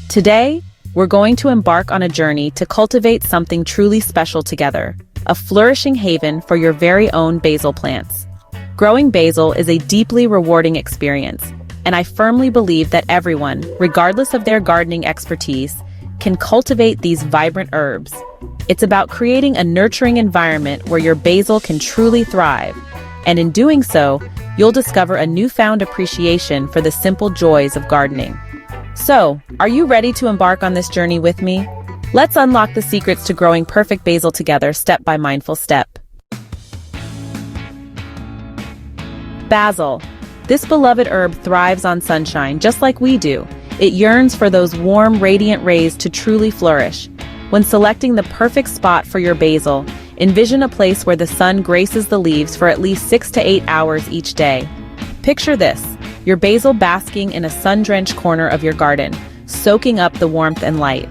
Today, we're going to embark on a journey to cultivate something truly special together, a flourishing haven for your very own basil plants. Growing basil is a deeply rewarding experience, and I firmly believe that everyone, regardless of their gardening expertise, can cultivate these vibrant herbs. It's about creating a nurturing environment where your basil can truly thrive, and in doing so, you'll discover a newfound appreciation for the simple joys of gardening. So, are you ready to embark on this journey with me? Let's unlock the secrets to growing perfect basil together, step by mindful step. Basil. This beloved herb thrives on sunshine, just like we do. It yearns for those warm, radiant rays to truly flourish. When selecting the perfect spot for your basil, envision a place where the sun graces the leaves for at least 6 to 8 hours each day. Picture this, your basil basking in a sun-drenched corner of your garden, soaking up the warmth and light.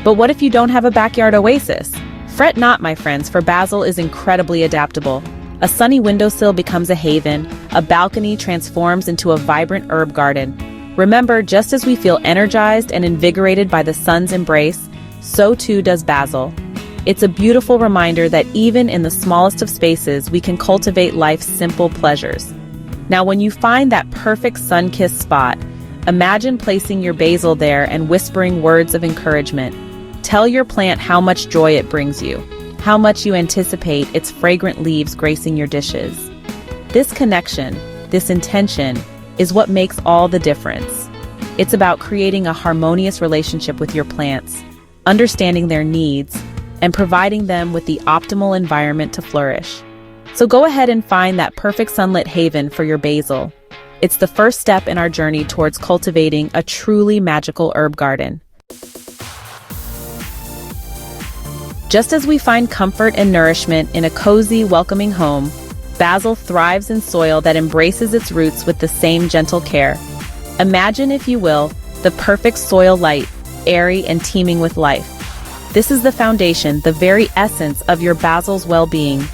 But what if you don't have a backyard oasis? Fret not, my friends, for basil is incredibly adaptable. A sunny windowsill becomes a haven, a balcony transforms into a vibrant herb garden. Remember, just as we feel energized and invigorated by the sun's embrace, so too does basil. It's a beautiful reminder that even in the smallest of spaces, we can cultivate life's simple pleasures. Now, when you find that perfect sun-kissed spot, imagine placing your basil there and whispering words of encouragement. Tell your plant how much joy it brings you, how much you anticipate its fragrant leaves gracing your dishes. This connection, this intention, is what makes all the difference. It's about creating a harmonious relationship with your plants, understanding their needs, and providing them with the optimal environment to flourish. So go ahead and find that perfect sunlit haven for your basil. It's the first step in our journey towards cultivating a truly magical herb garden. Just as we find comfort and nourishment in a cozy, welcoming home, basil thrives in soil that embraces its roots with the same gentle care. Imagine, if you will, the perfect soil, light, airy, and teeming with life. This is the foundation, the very essence of your basil's well-being.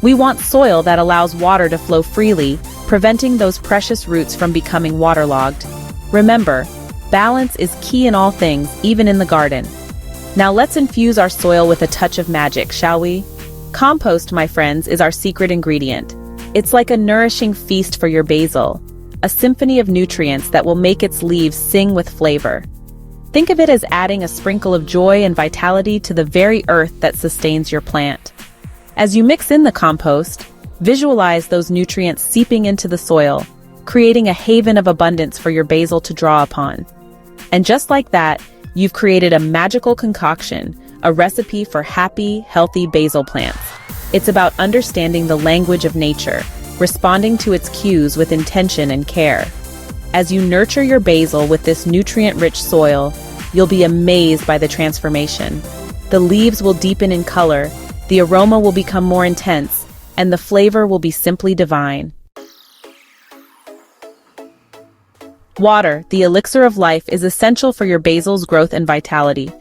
We want soil that allows water to flow freely, preventing those precious roots from becoming waterlogged. Remember, balance is key in all things, even in the garden. Now let's infuse our soil with a touch of magic, shall we? Compost, my friends, is our secret ingredient. It's like a nourishing feast for your basil, a symphony of nutrients that will make its leaves sing with flavor. Think of it as adding a sprinkle of joy and vitality to the very earth that sustains your plant. As you mix in the compost, visualize those nutrients seeping into the soil, creating a haven of abundance for your basil to draw upon. And just like that, you've created a magical concoction, a recipe for happy, healthy basil plants. It's about understanding the language of nature, responding to its cues with intention and care. As you nurture your basil with this nutrient-rich soil, you'll be amazed by the transformation. The leaves will deepen in color, the aroma will become more intense, and the flavor will be simply divine. Water, the elixir of life, is essential for your basil's growth and vitality.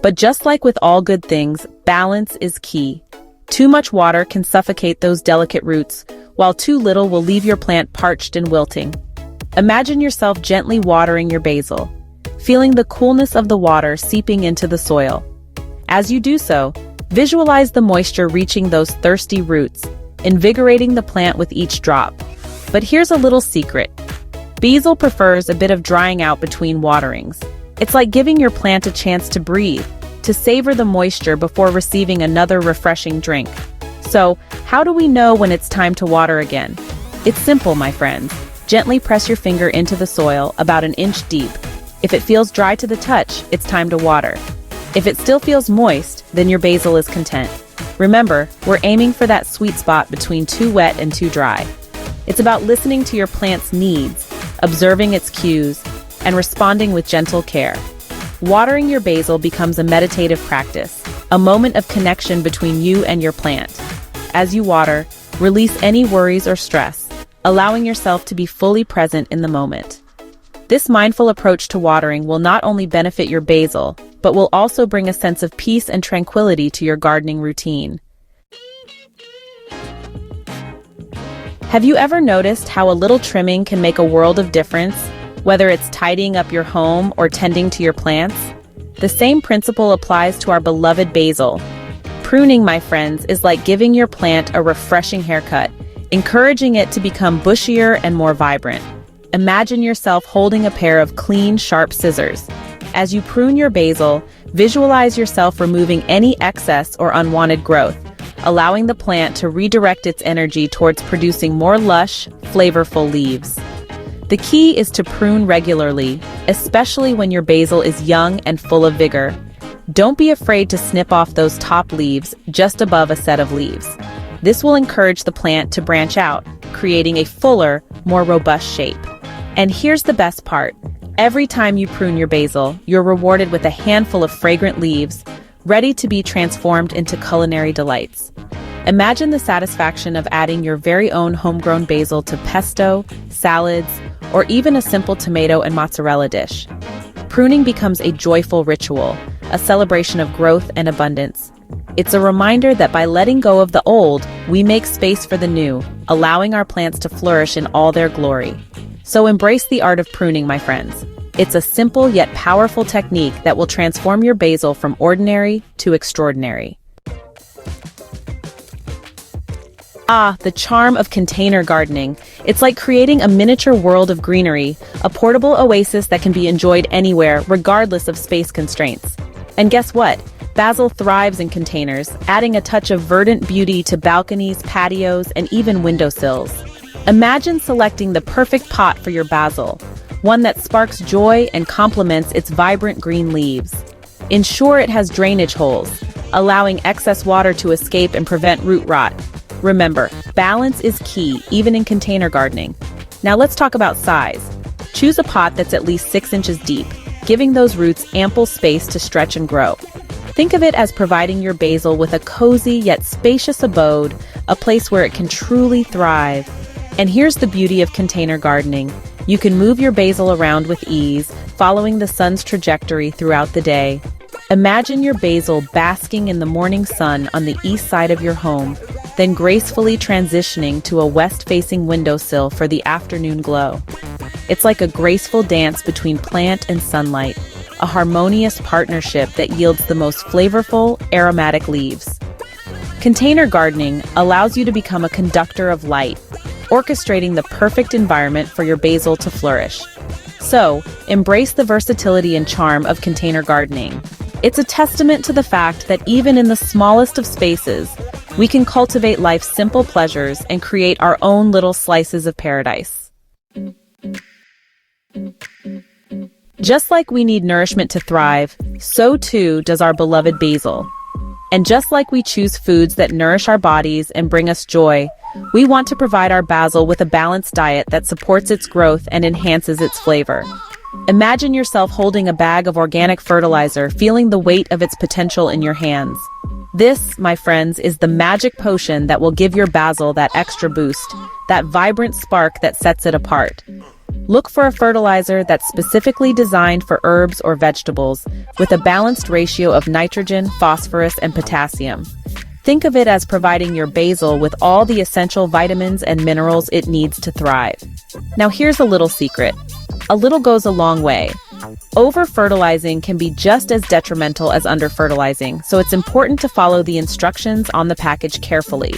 But just like with all good things, balance is key. Too much water can suffocate those delicate roots, while too little will leave your plant parched and wilting. Imagine yourself gently watering your basil, feeling the coolness of the water seeping into the soil. As you do so, visualize the moisture reaching those thirsty roots, invigorating the plant with each drop. But here's a little secret. Basil prefers a bit of drying out between waterings. It's like giving your plant a chance to breathe, to savor the moisture before receiving another refreshing drink. So, how do we know when it's time to water again? It's simple, my friends. Gently press your finger into the soil about an inch deep. If it feels dry to the touch, it's time to water. If it still feels moist, then your basil is content. Remember, we're aiming for that sweet spot between too wet and too dry. It's about listening to your plant's needs, observing its cues, and responding with gentle care. Watering your basil becomes a meditative practice, a moment of connection between you and your plant. As you water, release any worries or stress, allowing yourself to be fully present in the moment. This mindful approach to watering will not only benefit your basil, but will also bring a sense of peace and tranquility to your gardening routine. Have you ever noticed how a little trimming can make a world of difference, whether it's tidying up your home or tending to your plants? The same principle applies to our beloved basil. Pruning, my friends, is like giving your plant a refreshing haircut, encouraging it to become bushier and more vibrant. Imagine yourself holding a pair of clean, sharp scissors. As you prune your basil, visualize yourself removing any excess or unwanted growth, allowing the plant to redirect its energy towards producing more lush, flavorful leaves. The key is to prune regularly, especially when your basil is young and full of vigor. Don't be afraid to snip off those top leaves just above a set of leaves. This will encourage the plant to branch out, creating a fuller, more robust shape. And here's the best part. Every time you prune your basil, you're rewarded with a handful of fragrant leaves, ready to be transformed into culinary delights. Imagine the satisfaction of adding your very own homegrown basil to pesto, salads, or even a simple tomato and mozzarella dish. Pruning becomes a joyful ritual, a celebration of growth and abundance. It's a reminder that by letting go of the old, we make space for the new, allowing our plants to flourish in all their glory. So embrace the art of pruning, my friends. It's a simple yet powerful technique that will transform your basil from ordinary to extraordinary. Ah, the charm of container gardening. It's like creating a miniature world of greenery, a portable oasis that can be enjoyed anywhere, regardless of space constraints. And guess what? Basil thrives in containers, adding a touch of verdant beauty to balconies, patios, and even windowsills. Imagine selecting the perfect pot for your basil, one that sparks joy and complements its vibrant green leaves. Ensure it has drainage holes, allowing excess water to escape and prevent root rot. Remember, balance is key, even in container gardening. Now let's talk about size. Choose a pot that's at least 6 inches deep, giving those roots ample space to stretch and grow. Think of it as providing your basil with a cozy yet spacious abode, a place where it can truly thrive. And here's the beauty of container gardening. You can move your basil around with ease, following the sun's trajectory throughout the day. Imagine your basil basking in the morning sun on the east side of your home, then gracefully transitioning to a west-facing windowsill for the afternoon glow. It's like a graceful dance between plant and sunlight, a harmonious partnership that yields the most flavorful, aromatic leaves. Container gardening allows you to become a conductor of light, orchestrating the perfect environment for your basil to flourish. So, embrace the versatility and charm of container gardening. It's a testament to the fact that even in the smallest of spaces, we can cultivate life's simple pleasures and create our own little slices of paradise. Just like we need nourishment to thrive, so too does our beloved basil. And just like we choose foods that nourish our bodies and bring us joy, we want to provide our basil with a balanced diet that supports its growth and enhances its flavor. Imagine yourself holding a bag of organic fertilizer, feeling the weight of its potential in your hands. This, my friends, is the magic potion that will give your basil that extra boost, that vibrant spark that sets it apart. Look for a fertilizer that's specifically designed for herbs or vegetables, with a balanced ratio of nitrogen, phosphorus, and potassium. Think of it as providing your basil with all the essential vitamins and minerals it needs to thrive. Now here's a little secret. A little goes a long way. Over-fertilizing can be just as detrimental as under-fertilizing, so it's important to follow the instructions on the package carefully.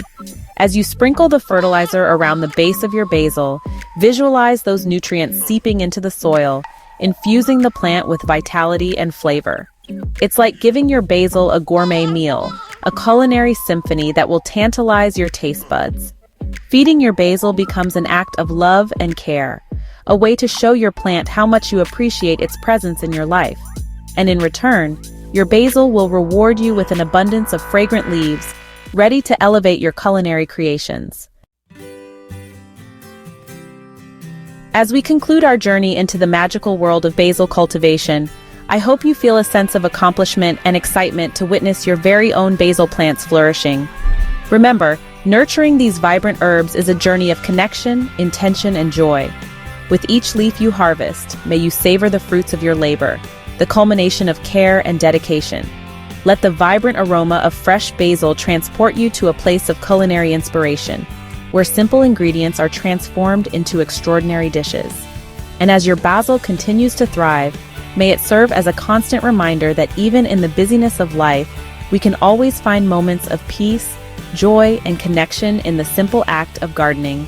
As you sprinkle the fertilizer around the base of your basil, visualize those nutrients seeping into the soil, infusing the plant with vitality and flavor. It's like giving your basil a gourmet meal, a culinary symphony that will tantalize your taste buds. Feeding your basil becomes an act of love and care, a way to show your plant how much you appreciate its presence in your life. And in return, your basil will reward you with an abundance of fragrant leaves, ready to elevate your culinary creations. As we conclude our journey into the magical world of basil cultivation, I hope you feel a sense of accomplishment and excitement to witness your very own basil plants flourishing. Remember, nurturing these vibrant herbs is a journey of connection, intention, and joy. With each leaf you harvest, may you savor the fruits of your labor, the culmination of care and dedication. Let the vibrant aroma of fresh basil transport you to a place of culinary inspiration, where simple ingredients are transformed into extraordinary dishes. And as your basil continues to thrive, May it serve as a constant reminder that even in the busyness of life, we can always find moments of peace, joy, and connection in the simple act of gardening.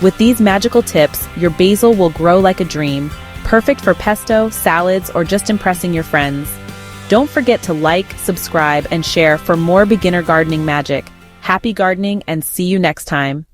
With these magical tips, your basil will grow like a dream, perfect for pesto, salads, or just impressing your friends. Don't forget to like, subscribe, and share for more beginner gardening magic. Happy gardening and see you next time.